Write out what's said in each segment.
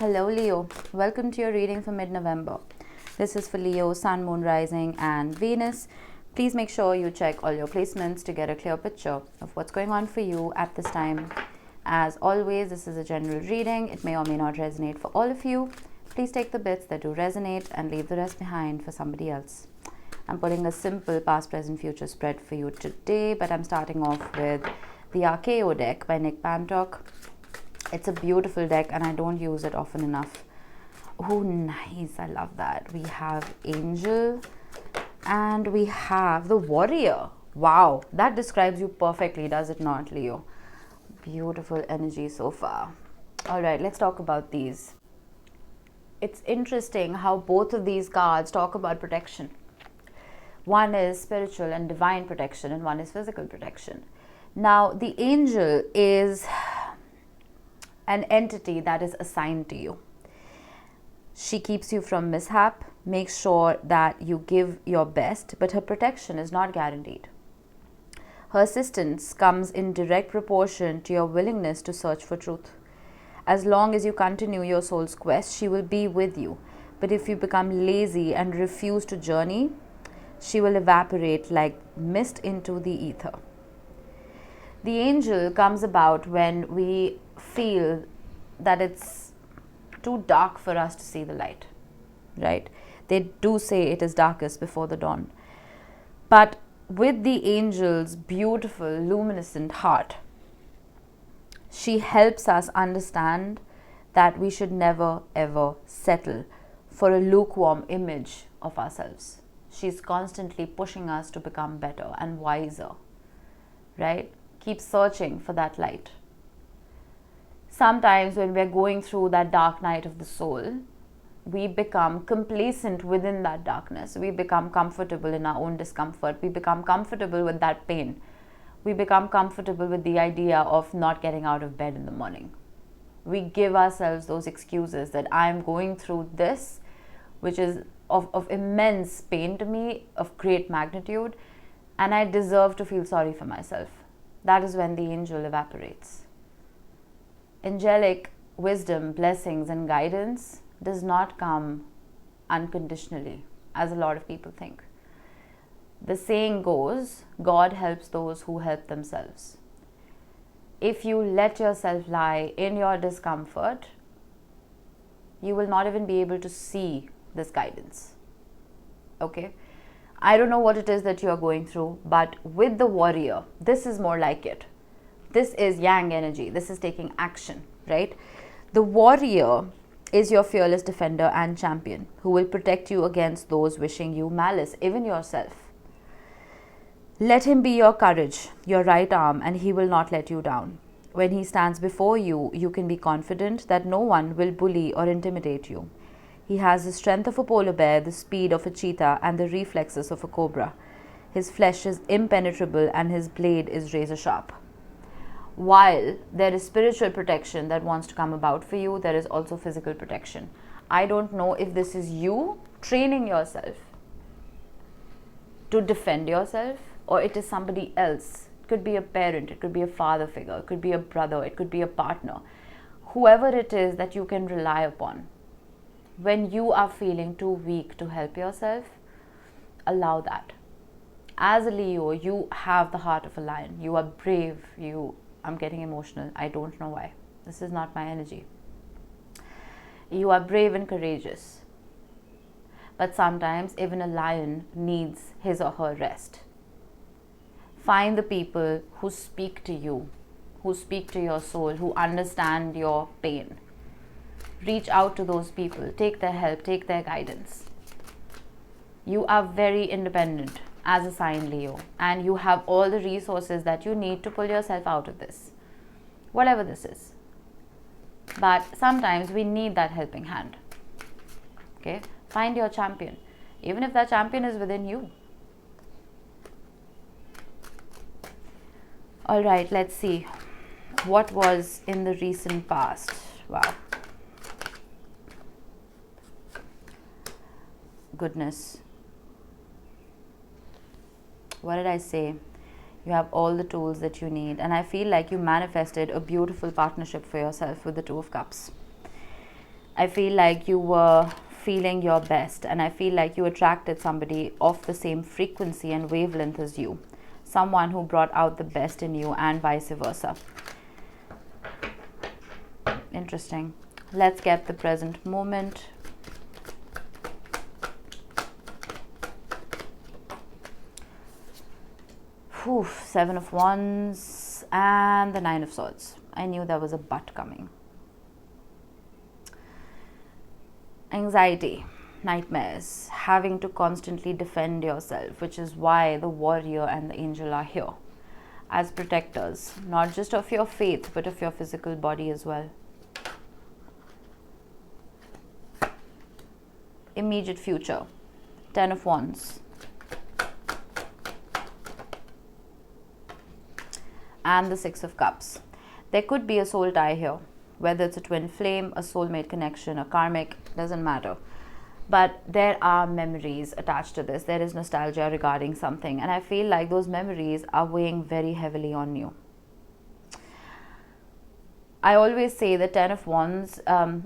Hello Leo, welcome to your reading for mid-November. This is for Leo, Sun, Moon, Rising and Venus. Please make sure you check all your placements to get a clear picture of what's going on for you at this time. As always, this is a general reading. It may or may not resonate for all of you. Please take the bits that do resonate and leave the rest behind for somebody else. I'm putting a simple past, present, future spread for you today, but I'm starting off with the Archeo deck by Nick Pantock. It's a beautiful deck and I don't use it often enough. Oh, nice. I love that. We have Angel and we have the Warrior. Wow, that describes you perfectly, does it not, Leo? Beautiful energy so far. All right, let's talk about these. It's interesting how both of these cards talk about protection. One is spiritual and divine protection and one is physical protection. Now, the Angel is an entity that is assigned to you. She keeps you from mishap, makes sure that you give your best, but her protection is not guaranteed. Her assistance comes in direct proportion to your willingness to search for truth. As long as you continue your soul's quest, she will be with you. But if you become lazy and refuse to journey, she will evaporate like mist into the ether. The angel comes about when we feel that it's too dark for us to see the light, right? They do say it is darkest before the dawn. But with the angel's beautiful, luminescent heart, she helps us understand that we should never ever settle for a lukewarm image of ourselves. She's constantly pushing us to become better and wiser, right? Keep searching for that light. Sometimes when we're going through that dark night of the soul, we become complacent within that darkness. We become comfortable in our own discomfort. We become comfortable with that pain. We become comfortable with the idea of not getting out of bed in the morning. We give ourselves those excuses that I'm going through this, which is of immense pain to me, of great magnitude, and I deserve to feel sorry for myself. That is when the angel evaporates. Angelic wisdom, blessings, and guidance does not come unconditionally, as a lot of people think. The saying goes, God helps those who help themselves. If you let yourself lie in your discomfort, you will not even be able to see this guidance. Okay? I don't know what it is that you are going through, but with the Warrior, this is more like it. This is yang energy. This is taking action, right? The Warrior is your fearless defender and champion who will protect you against those wishing you malice, even yourself. Let him be your courage, your right arm, and he will not let you down. When he stands before you, you can be confident that no one will bully or intimidate you. He has the strength of a polar bear, the speed of a cheetah, and the reflexes of a cobra. His flesh is impenetrable and his blade is razor sharp. While there is spiritual protection that wants to come about for you, there is also physical protection. I don't know if this is you training yourself to defend yourself or it is somebody else. It could be a parent, it could be a father figure, it could be a brother, it could be a partner. Whoever it is that you can rely upon. When you are feeling too weak to help yourself, allow that. As a Leo, you have the heart of a lion. You are brave. I'm getting emotional. I don't know why. This is not my energy. You are brave and courageous. But sometimes even a lion needs his or her rest. Find the people who speak to you, who speak to your soul, who understand your pain. Reach out to those people. Take their help. Take their guidance. You are very independent as a sign Leo, and you have all the resources that you need to pull yourself out of this, whatever this is. But sometimes we need that helping hand. Okay? Find your champion, even if that champion is within you. All right, let's see what was in the recent past. Wow. Goodness. What did I say? You have all the tools that you need, and I feel like you manifested a beautiful partnership for yourself with the Two of Cups. I feel like you were feeling your best, and I feel like you attracted somebody of the same frequency and wavelength as you. Someone who brought out the best in you and vice versa. Interesting. Let's get the present moment. Whew, 7 of Wands and the 9 of Swords. I knew there was a but coming. Anxiety, nightmares, having to constantly defend yourself, which is why the warrior and the angel are here as protectors, not just of your faith, but of your physical body as well. Immediate future, 10 of Wands. And the 6 of Cups. There could be a soul tie here, whether it's a twin flame, a soulmate connection, a karmic, doesn't matter. But there are memories attached to this. There is nostalgia regarding something, and I feel like those memories are weighing very heavily on you. I always say the 10 of Wands,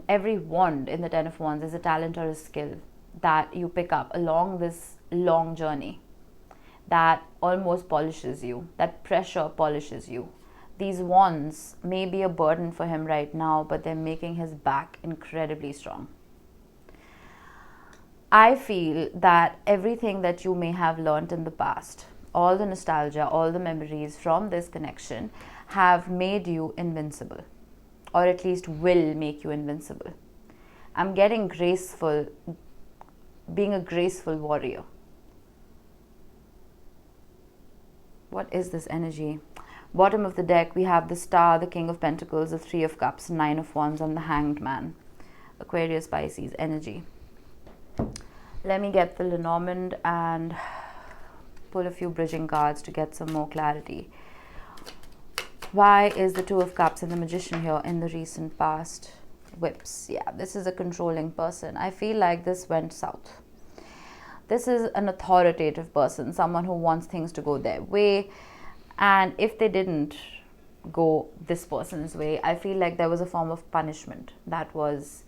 every wand in the 10 of Wands is a talent or a skill that you pick up along this long journey that almost polishes you, that pressure polishes you. These wands may be a burden for him right now, but they're making his back incredibly strong. I feel that everything that you may have learned in the past, all the nostalgia, all the memories from this connection have made you invincible, or at least will make you invincible. I'm getting graceful, being a graceful warrior. What is this energy? Bottom of the deck, we have the Star, the King of Pentacles, the 3 of Cups, 9 of Wands, and the Hanged Man. Aquarius, Pisces energy. Let me get the Lenormand and pull a few bridging cards to get some more clarity. Why is the 2 of Cups and the Magician here in the recent past? Whips. Yeah, this is a controlling person. I feel like this went south. This is an authoritative person, someone who wants things to go their way. And if they didn't go this person's way, I feel like there was a form of punishment that was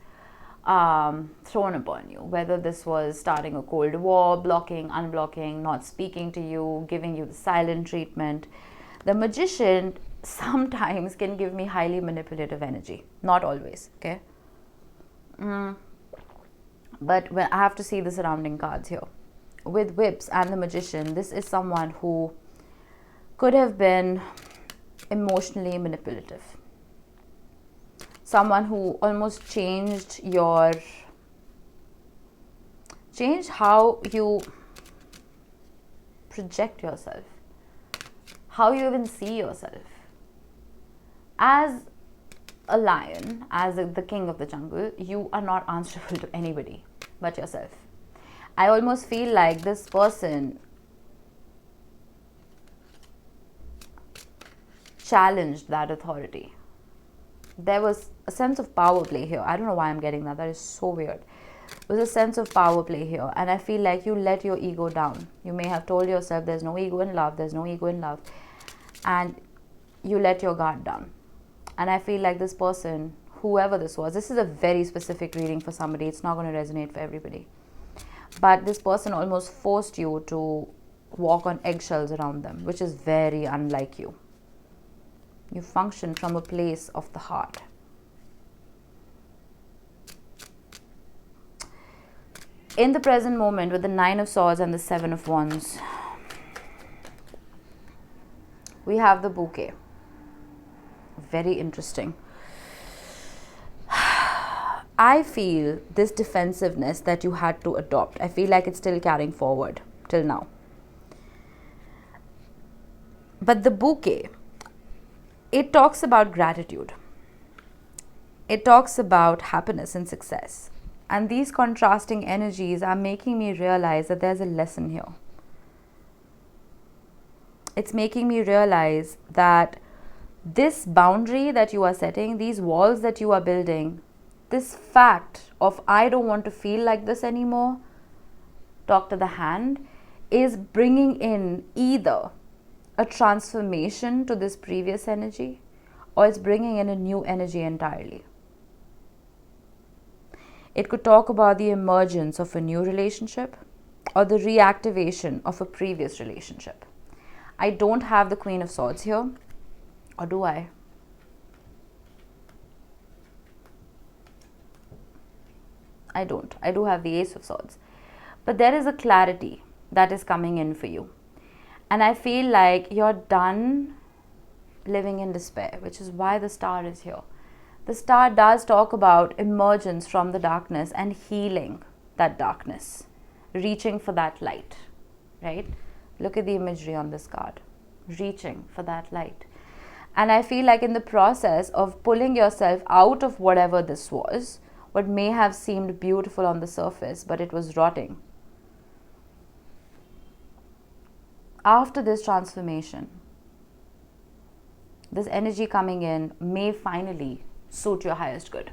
thrown upon you. Whether this was starting a cold war, blocking, unblocking, not speaking to you, giving you the silent treatment. The Magician sometimes can give me highly manipulative energy. Not always, okay? But when I have to see the surrounding cards here. With Whips and the Magician, this is someone who could have been emotionally manipulative. Someone who almost changed how you project yourself, how you even see yourself. As a lion, as the king of the jungle, you are not answerable to anybody but yourself. I almost feel like this person challenged that authority. There was a sense of power play here. I don't know why I'm getting that. That is so weird. There was a sense of power play here, and I feel like you let your ego down. You may have told yourself there's no ego in love, there's no ego in love, and you let your guard down. And I feel like this person, whoever this was, this is a very specific reading for somebody. It's not going to resonate for everybody. But this person almost forced you to walk on eggshells around them, which is very unlike you. You function from a place of the heart. In the present moment, with the 9 of Swords and the 7 of Wands, we have the bouquet. Very interesting. I feel this defensiveness that you had to adopt, I feel like it's still carrying forward till now. But the bouquet, it talks about gratitude. It talks about happiness and success. And these contrasting energies are making me realize that there's a lesson here. It's making me realize that this boundary that you are setting, these walls that you are building, this fact of I don't want to feel like this anymore, talk to the hand, is bringing in either a transformation to this previous energy, or it's bringing in a new energy entirely. It could talk about the emergence of a new relationship or the reactivation of a previous relationship. I don't have the Queen of Swords here, or do I? I don't. I do have the Ace of Swords. But there is a clarity that is coming in for you. And I feel like you're done living in despair, which is why the Star is here. The Star does talk about emergence from the darkness and healing that darkness, reaching for that light, right? Look at the imagery on this card, reaching for that light. And I feel like in the process of pulling yourself out of whatever this was, what may have seemed beautiful on the surface, but it was rotting. After this transformation, this energy coming in may finally suit your highest good.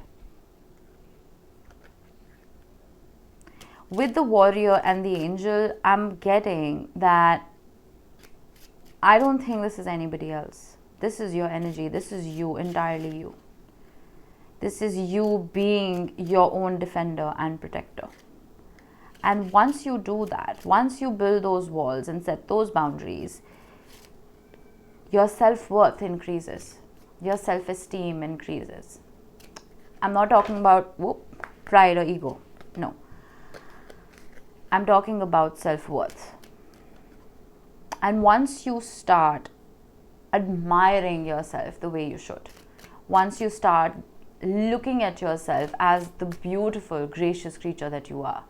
With the Warrior and the Angel, I'm getting that I don't think this is anybody else. This is your energy. This is you, entirely you. This is you being your own defender and protector. And once you do that, once you build those walls and set those boundaries, your self-worth increases. Your self-esteem increases. I'm not talking about pride or ego. No. I'm talking about self-worth. And once you start admiring yourself the way you should, once you start looking at yourself as the beautiful, gracious creature that you are,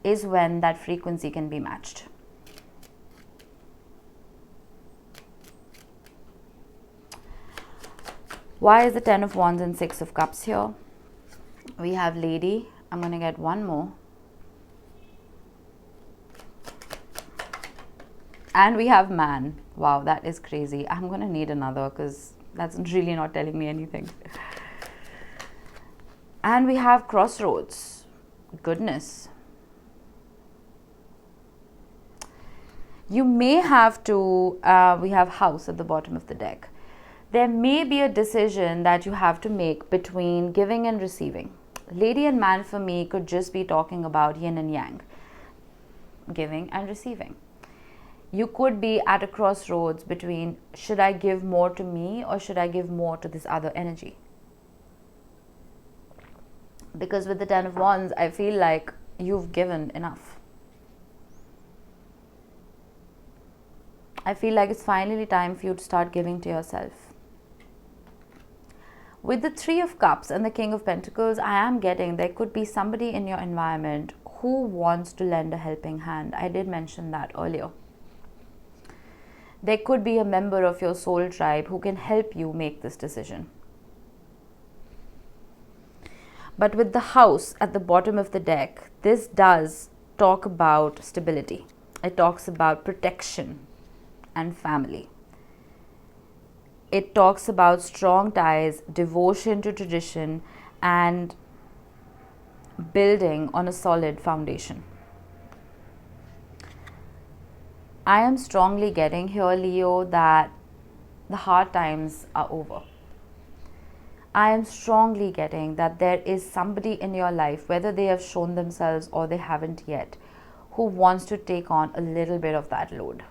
is when that frequency can be matched. Why is the Ten of Wands and Six of Cups here? We have Lady. I'm going to get one more. And we have Man. Wow, that is crazy. I'm going to need another because that's really not telling me anything. And we have Crossroads. Goodness. You may have to, we have House at the bottom of the deck. There may be a decision that you have to make between giving and receiving. Lady and Man for me could just be talking about yin and yang, giving and receiving. You could be at a crossroads between, should I give more to me or should I give more to this other energy? Because with the Ten of Wands, I feel like you've given enough. I feel like it's finally time for you to start giving to yourself. With the Three of Cups and the King of Pentacles, I am getting there could be somebody in your environment who wants to lend a helping hand. I did mention that earlier. There could be a member of your soul tribe who can help you make this decision. But with the House at the bottom of the deck, this does talk about stability. It talks about protection and family. It talks about strong ties, devotion to tradition, and building on a solid foundation. I am strongly getting here, Leo, that the hard times are over. I am strongly getting that there is somebody in your life, whether they have shown themselves or they haven't yet, who wants to take on a little bit of that load.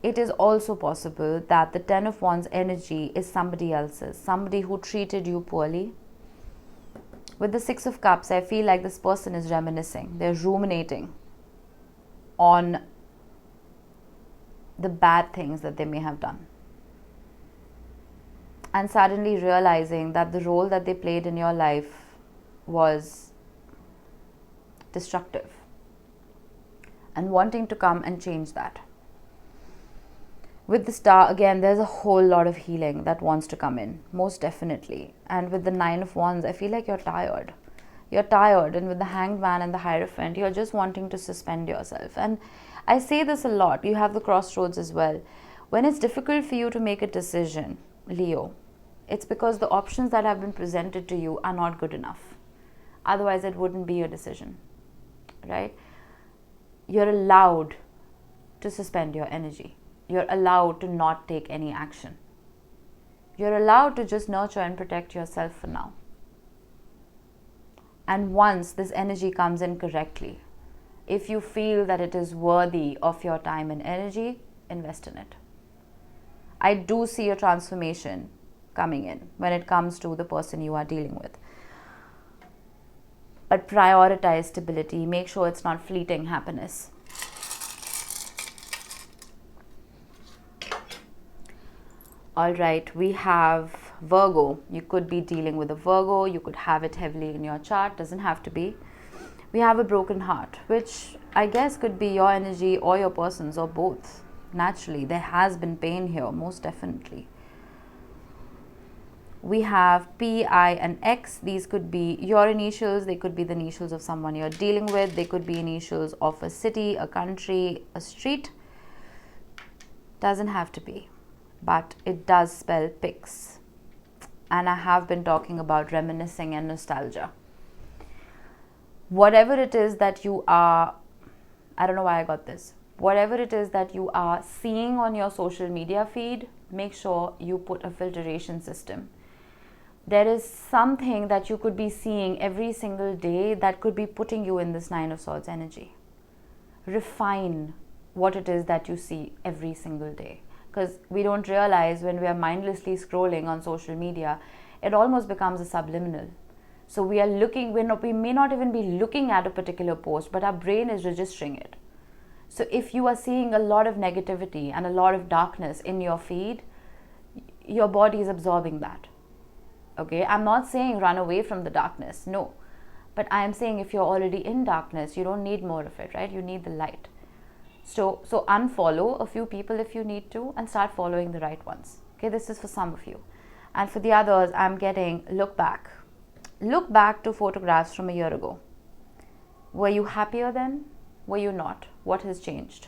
It is also possible that the Ten of Wands energy is somebody else's, somebody who treated you poorly. With the Six of Cups, I feel like this person is reminiscing. They're ruminating on the bad things that they may have done. And suddenly realizing that the role that they played in your life was destructive. And wanting to come and change that. With the Star, again, there's a whole lot of healing that wants to come in, most definitely. And with the Nine of Wands, I feel like you're tired. You're tired. And with the Hanged Man and the Hierophant, you're just wanting to suspend yourself. And I say this a lot. You have the Crossroads as well. When it's difficult for you to make a decision, Leo, it's because the options that have been presented to you are not good enough. Otherwise, it wouldn't be your decision, right? You're allowed to suspend your energy. You're allowed to not take any action. You're allowed to just nurture and protect yourself for now. And once this energy comes in correctly, if you feel that it is worthy of your time and energy, invest in it. I do see a transformation coming in when it comes to the person you are dealing with. But prioritize stability. Make sure it's not fleeting happiness. All right, we have Virgo. You could be dealing with a Virgo. You could have it heavily in your chart. Doesn't have to be. We have a broken heart, which I guess could be your energy or your person's or both. Naturally, there has been pain here, most definitely. We have P, I, and X. These could be your initials. They could be the initials of someone you're dealing with. They could be initials of a city, a country, a street. Doesn't have to be, but it does spell Pix. And I have been talking about reminiscing and nostalgia. Whatever it is that you are, I don't know why I got this. Whatever it is that you are seeing on your social media feed, make sure you put a filtration system. There is something that you could be seeing every single day that could be putting you in this Nine of Swords energy. Refine what it is that you see every single day. Because we don't realize when we are mindlessly scrolling on social media, it almost becomes a subliminal. So we are looking, we may not even be looking at a particular post, but our brain is registering it. So if you are seeing a lot of negativity and a lot of darkness in your feed, your body is absorbing that. Okay, I'm not saying run away from the darkness, no. But I am saying if you're already in darkness, you don't need more of it, right? You need the light. So unfollow a few people if you need to and start following the right ones. Okay, this is for some of you. And for the others, I'm getting look back. Look back to photographs from a year ago. Were you happier then? Were you not? What has changed?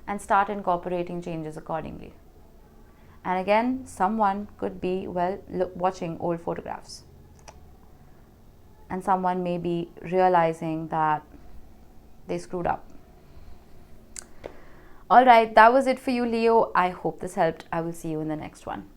And start incorporating changes accordingly. And again, someone could be, watching old photographs. And someone may be realizing that they screwed up. All right, that was it for you, Leo. I hope this helped. I will see you in the next one.